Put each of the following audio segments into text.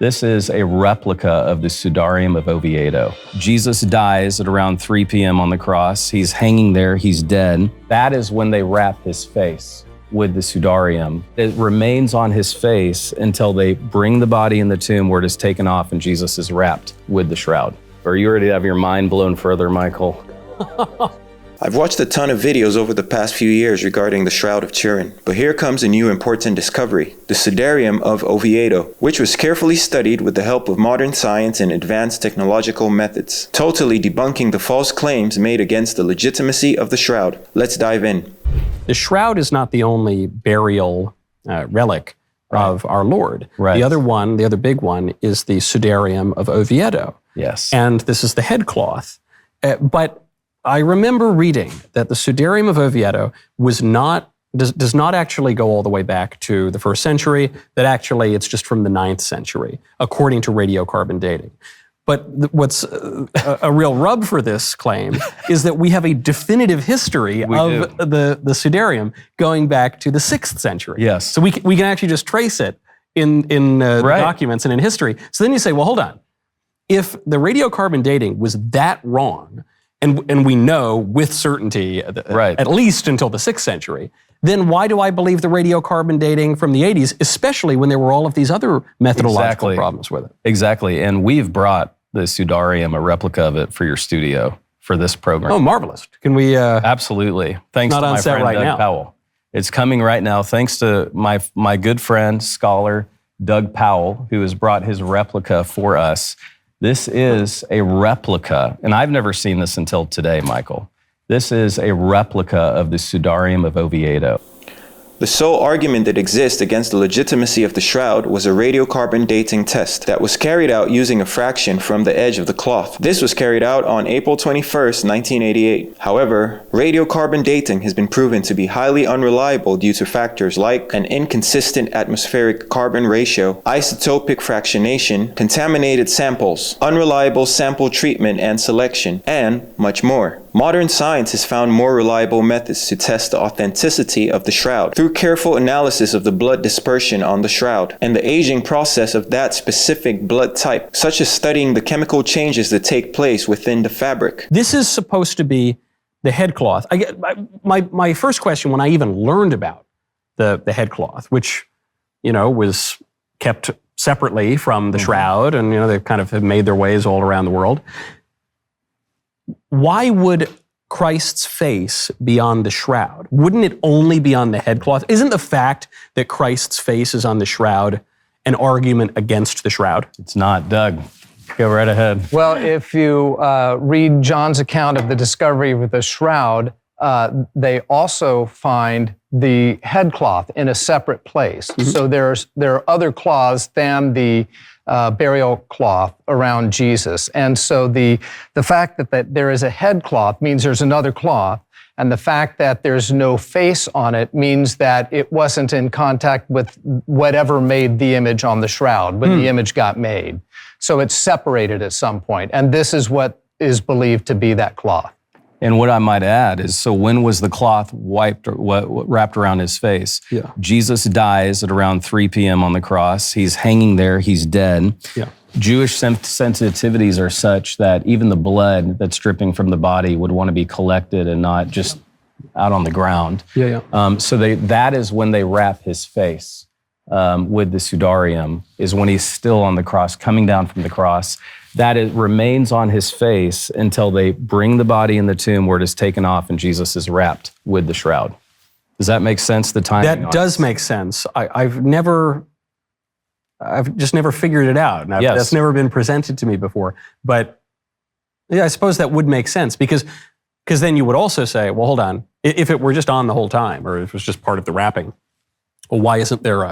This is a replica of the Sudarium of Oviedo. Jesus dies at around 3 p.m. on the cross. He's hanging there, he's dead. That is when they wrap his face with the Sudarium. It remains on his face until they bring the body in the tomb where it is taken off and Jesus is wrapped with the shroud. Are you ready to have your mind blown further, Michael? I've watched a ton of videos over the past few years regarding the Shroud of Turin, but here comes a new important discovery, the Sudarium of Oviedo, which was carefully studied with the help of modern science and advanced technological methods, totally debunking the false claims made against the legitimacy of the shroud. Let's dive in. The shroud is not the only burial relic of our Lord. Right. The other big one, is the Sudarium of Oviedo. Yes. And this is the headcloth. But I remember reading that the Sudarium of Oviedo does not actually go all the way back to the 1st century, that actually it's just from the 9th century, according to radiocarbon dating. But what's a real rub for this claim is that we have a definitive history of the Sudarium going back to the 6th century. Yes. So we can actually just trace it in documents and in history. So then you say, well, hold on. If the radiocarbon dating was that wrong, and we know with certainty, at least until the 6th century, then why do I believe the radiocarbon dating from the 80s, especially when there were all of these other methodological problems with it? Exactly. And we've brought the Sudarium, a replica of it, for your studio for this program. Oh, marvelous. Can we... Absolutely. Thanks to my friend Doug Powell. It's coming right now thanks to my good friend, scholar, Doug Powell, who has brought his replica for us. This is a replica, and I've never seen this until today, Michael. This is a replica of the Sudarium of Oviedo. The sole argument that exists against the legitimacy of the shroud was a radiocarbon dating test that was carried out using a fraction from the edge of the cloth. This was carried out on April 21st, 1988. However, radiocarbon dating has been proven to be highly unreliable due to factors like an inconsistent atmospheric carbon ratio, isotopic fractionation, contaminated samples, unreliable sample treatment and selection, and much more. Modern science has found more reliable methods to test the authenticity of the shroud through careful analysis of the blood dispersion on the shroud and the aging process of that specific blood type, such as studying the chemical changes that take place within the fabric. This is supposed to be the headcloth. My first question when I even learned about the headcloth, which, was kept separately from the shroud, and, they kind of have made their ways all around the world. Why would Christ's face be on the shroud? Wouldn't it only be on the headcloth? Isn't the fact that Christ's face is on the shroud an argument against the shroud? It's not. Doug, go right ahead. Well, if you read John's account of the discovery of the shroud, they also find the headcloth in a separate place. Mm-hmm. So there are other cloths than the burial cloth around Jesus. And so the fact that there is a headcloth means there's another cloth. And the fact that there's no face on it means that it wasn't in contact with whatever made the image on the shroud when the image got made. So it's separated at some point. And this is what is believed to be that cloth. And what I might add is, so when was the cloth wrapped around his face? Yeah. Jesus dies at around 3 p.m. on the cross. He's hanging there, he's dead. Yeah. Jewish sensitivities are such that even the blood that's dripping from the body would want to be collected and not just out on the ground. So that is when they wrap his face with the Sudarium, is when he's still on the cross, coming down from the cross. That it remains on his face until they bring the body in the tomb where it is taken off and Jesus is wrapped with the shroud. Does that make sense, the timing? That does make sense. I've just never figured it out. And that's never been presented to me before. But yeah, I suppose that would make sense because then you would also say, well, hold on, if it were just on the whole time, or if it was just part of the wrapping, well, why isn't there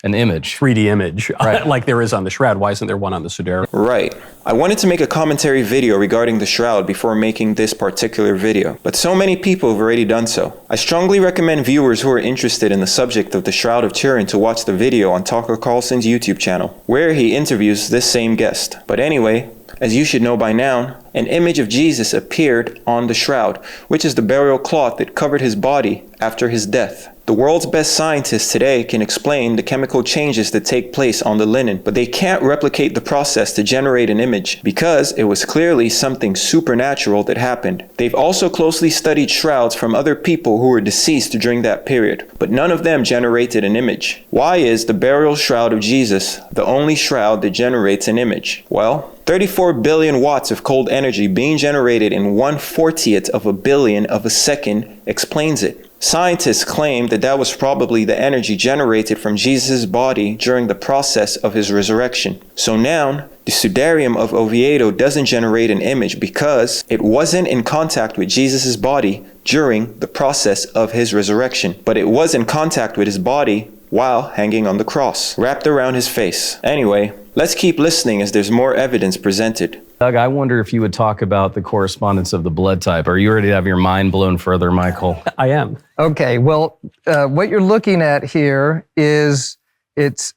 an image, 3D image, like there is on the shroud? Why isn't there one on the Sudarium? Right. I wanted to make a commentary video regarding the shroud before making this particular video, but so many people have already done so. I strongly recommend viewers who are interested in the subject of the Shroud of Turin to watch the video on Tucker Carlson's YouTube channel, where he interviews this same guest. But anyway, as you should know by now, an image of Jesus appeared on the shroud, which is the burial cloth that covered his body after his death. The world's best scientists today can explain the chemical changes that take place on the linen, but they can't replicate the process to generate an image because it was clearly something supernatural that happened. They've also closely studied shrouds from other people who were deceased during that period, but none of them generated an image. Why is the burial shroud of Jesus the only shroud that generates an image? Well, 34 billion watts of cold energy being generated in 1/40th of a billion of a second explains it. Scientists claim that that was probably the energy generated from Jesus' body during the process of his resurrection. So now, the Sudarium of Oviedo doesn't generate an image because it wasn't in contact with Jesus' body during the process of his resurrection, but it was in contact with his body while hanging on the cross, wrapped around his face. Anyway, let's keep listening as there's more evidence presented. Doug, I wonder if you would talk about the correspondence of the blood type. Are you ready to have your mind blown further, Michael? I am. Okay, well, what you're looking at here is it's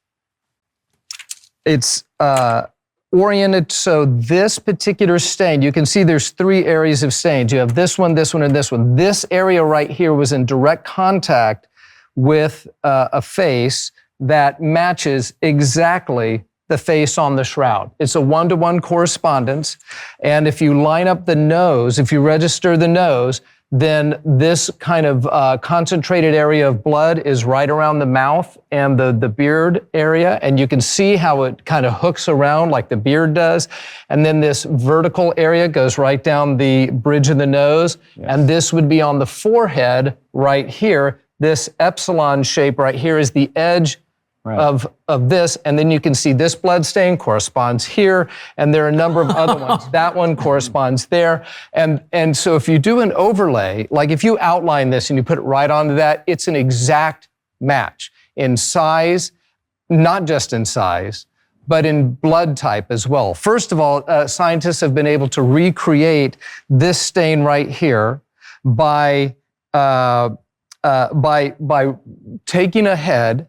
oriented, so this particular stain, you can see there's 3 areas of stains. You have this one, and this one. This area right here was in direct contact with a face that matches exactly the face on the shroud. It's a 1-to-1 correspondence. And if you line up the nose, if you register the nose, then this kind of concentrated area of blood is right around the mouth and the beard area. And you can see how it kind of hooks around like the beard does. And then this vertical area goes right down the bridge of the nose. Yes. And this would be on the forehead right here. This epsilon shape right here is the edge of this, and then you can see this blood stain corresponds here, and there are a number of other ones. That one corresponds there, and so if you do an overlay, like if you outline this and you put it right onto that, it's an exact match in size, not just in size, but in blood type as well. First of all, scientists have been able to recreate this stain right here by taking a head,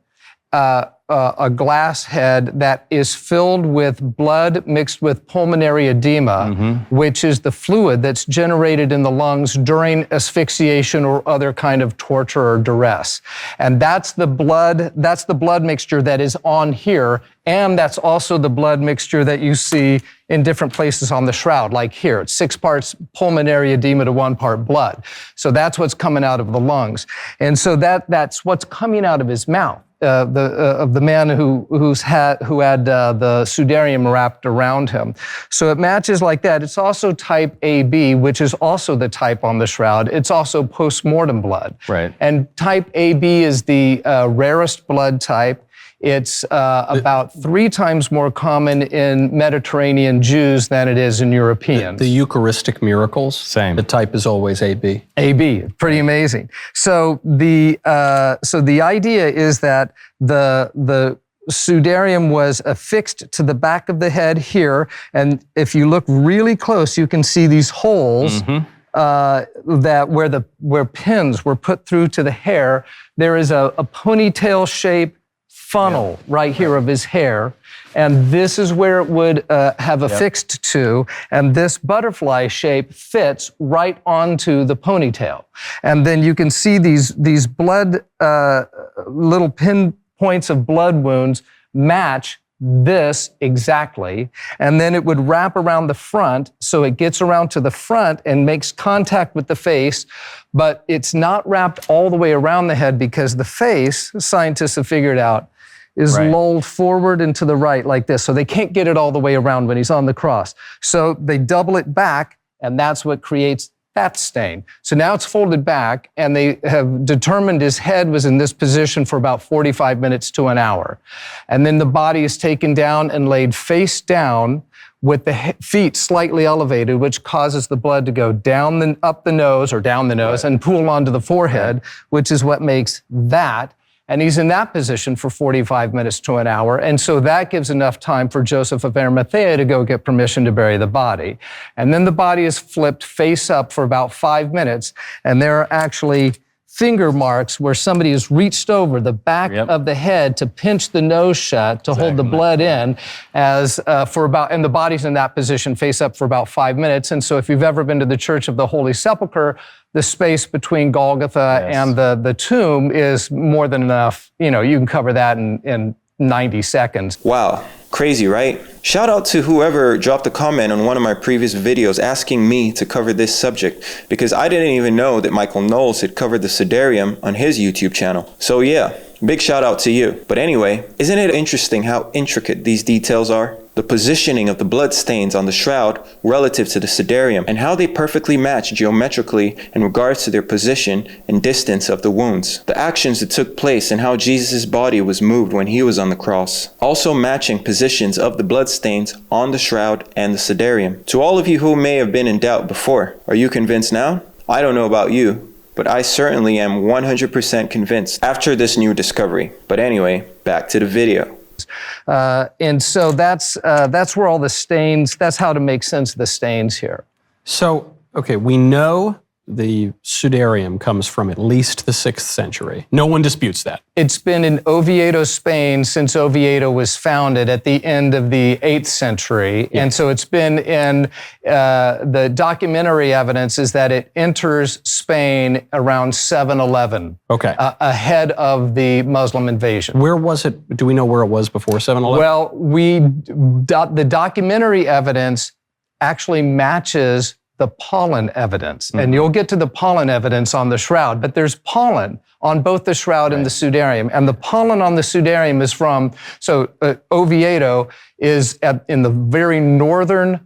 a glass head that is filled with blood mixed with pulmonary edema, which is the fluid that's generated in the lungs during asphyxiation or other kind of torture or duress. And that's the blood mixture that is on here, and that's also the blood mixture that you see in different places on the shroud, like here. It's 6 parts pulmonary edema to 1 part blood. So that's what's coming out of the lungs. And so that's what's coming out of his mouth. Of the man who had the Sudarium wrapped around him. So it matches like that. It's also type AB, which is also the type on the shroud. It's also post-mortem blood. Right. And type AB is the rarest blood type. It's about 3 times more common in Mediterranean Jews than it is in Europeans. The Eucharistic miracles, same. The type is always AB. AB, pretty amazing. So the idea is that the Sudarium was affixed to the back of the head here, and if you look really close, you can see these holes. Where pins were put through to the hair. There is a ponytail shape funnel right here of his hair, and this is where it would have affixed to, and this butterfly shape fits right onto the ponytail. And then you can see these blood, little pinpoints of blood wounds match this exactly, and then it would wrap around the front, so it gets around to the front and makes contact with the face, but it's not wrapped all the way around the head because the face, scientists have figured out, is lulled forward and to the right like this. So they can't get it all the way around when he's on the cross. So they double it back, and that's what creates that stain. So now it's folded back, and they have determined his head was in this position for about 45 minutes to an hour. And then the body is taken down and laid face down with the feet slightly elevated, which causes the blood to go down up the nose or down the nose and pool onto the forehead, which is what makes that. And he's in that position for 45 minutes to an hour. And so that gives enough time for Joseph of Arimathea to go get permission to bury the body. And then the body is flipped face up for about 5 minutes. And there are actually finger marks where somebody has reached over the back of the head to pinch the nose shut to hold the blood in and the body's in that position face up for about 5 minutes. And so if you've ever been to the Church of the Holy Sepulchre, the space between Golgotha and the tomb is more than enough. You know, you can cover that in 90 seconds. Wow. Crazy, right? Shout out to whoever dropped a comment on one of my previous videos asking me to cover this subject, because I didn't even know that Michael Knowles had covered the Sudarium on his YouTube channel. So yeah, big shout out to you. But anyway, isn't it interesting how intricate these details are? The positioning of the blood stains on the shroud relative to the Sudarium, and how they perfectly match geometrically in regards to their position and distance of the wounds. The actions that took place and how Jesus' body was moved when he was on the cross. Also matching positions of the blood stains on the shroud and the Sudarium. To all of you who may have been in doubt before, are you convinced now? I don't know about you, but I certainly am 100% convinced after this new discovery. But anyway, back to the video. And so that's where all the stains, that's how to make sense of the stains here. So, okay, we know the Sudarium comes from at least the 6th century. No one disputes that. It's been in Oviedo, Spain since Oviedo was founded at the end of the 8th century. Yeah. And so it's been in, the documentary evidence is that it enters Spain around 711. Okay. Ahead of the Muslim invasion. Where was it? Do we know where it was before 711? Well, the documentary evidence actually matches the pollen evidence. Mm-hmm. And you'll get to the pollen evidence on the shroud, but there's pollen on both the shroud and the Sudarium. And the pollen on the Sudarium is from, Oviedo is in the very northern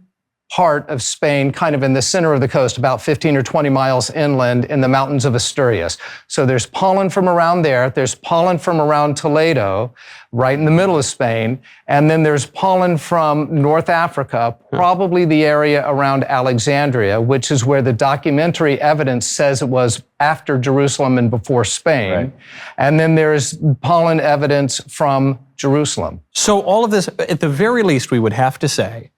part of Spain, kind of in the center of the coast, about 15 or 20 miles inland in the mountains of Asturias. So there's pollen from around there. There's pollen from around Toledo, right in the middle of Spain. And then there's pollen from North Africa, probably the area around Alexandria, which is where the documentary evidence says it was after Jerusalem and before Spain. Right. And then there's pollen evidence from Jerusalem. So all of this, at the very least, we would have to say,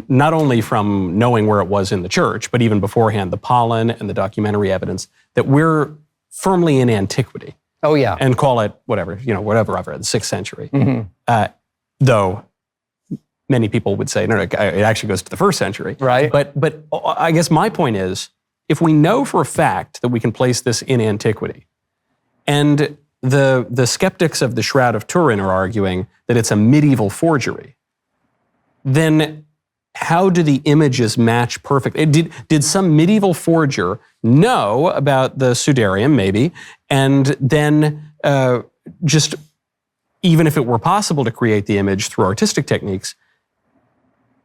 not only from knowing where it was in the church, but even beforehand, the pollen and the documentary evidence, that we're firmly in antiquity. Oh, yeah. And call it whatever I've read, the 6th century. Mm-hmm. Though many people would say, no, it actually goes to the 1st century. Right. But I guess my point is, if we know for a fact that we can place this in antiquity, and the skeptics of the Shroud of Turin are arguing that it's a medieval forgery, then how do the images match perfectly? Did some medieval forger know about the Sudarium, maybe, and then just, even if it were possible to create the image through artistic techniques,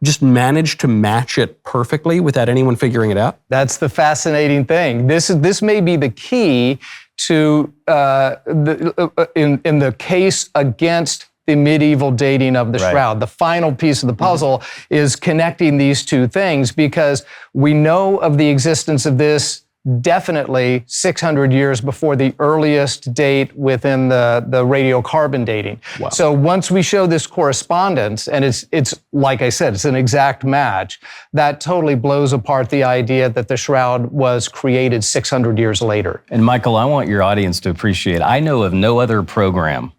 just manage to match it perfectly without anyone figuring it out? That's the fascinating thing. This may be the key to in the case against the medieval dating of the shroud. The final piece of the puzzle is connecting these two things, because we know of the existence of this definitely 600 years before the earliest date within the radiocarbon dating. Wow. So once we show this correspondence, and it's like I said, it's an exact match, that totally blows apart the idea that the shroud was created 600 years later. And Michael, I want your audience to appreciate, I know of no other program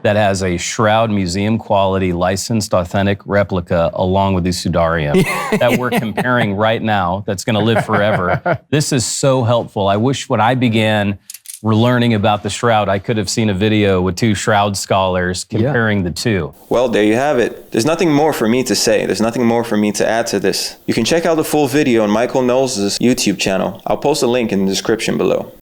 that has a shroud museum quality licensed authentic replica along with the Sudarium that we're comparing right now, that's going to live forever. This is so helpful. I wish when I began learning about the shroud, I could have seen a video with 2 shroud scholars comparing the two. Well, there you have it. There's nothing more for me to say. There's nothing more for me to add to this. You can check out the full video on Michael Knowles' YouTube channel. I'll post a link in the description below.